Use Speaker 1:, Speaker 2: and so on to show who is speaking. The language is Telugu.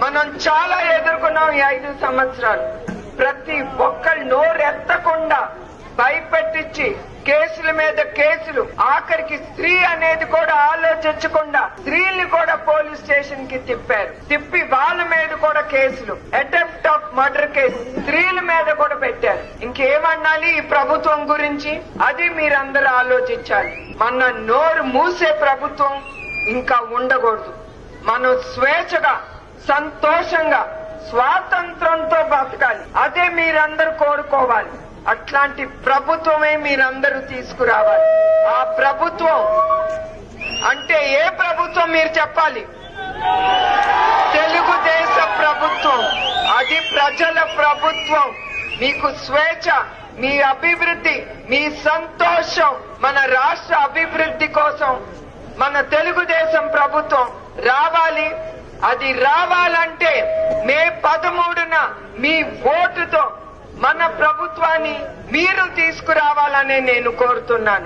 Speaker 1: మనం చాలా ఎదుర్కొన్నాం ఈ 5 సంవత్సరాలు. ప్రతి ఒక్కరు నోరెత్తకుండా భయపెట్టించి కేసుల మీద కేసులు, ఆఖరికి స్త్రీ అనేది కూడా ఆలోచించకుండా స్త్రీల్ని కూడా పోలీస్ స్టేషన్ కి తిప్పి వాళ్ళ మీద కూడా కేసులు, అటెంప్ట్ ఆఫ్ మర్డర్ కేసు స్త్రీల మీద కూడా పెట్టారు. ఇంకేమన్నాలి ఈ ప్రభుత్వం గురించి? అది మీరందరూ ఆలోచించాలి. మన నోరు మూసే ప్రభుత్వం ఇంకా ఉండకూడదు. మనం స్వేచ్ఛగా, సంతోషంగా, స్వాతంత్రంతో బతకాలి. అదే మీరందరూ కోరుకోవాలి. అట్లాంటి ప్రభుత్వమే మీరందరూ తీసుకురావాలి. ఆ ప్రభుత్వం అంటే ఏ ప్రభుత్వం మీరు చెప్పాలి? తెలుగుదేశ ప్రభుత్వం. అది ప్రజల ప్రభుత్వం. మీకు స్వేచ్ఛ, మీ అభివృద్ధి, మీ సంతోషం, మన రాష్ట్ర అభివృద్ధి కోసం మన తెలుగుదేశం ప్రభుత్వం రావాలి. అది రావాలంటే మే 13న మీ ఓటుతో మన ప్రభుత్వాన్ని మీరు తీసుకురావాలని నేను కోరుతున్నాను.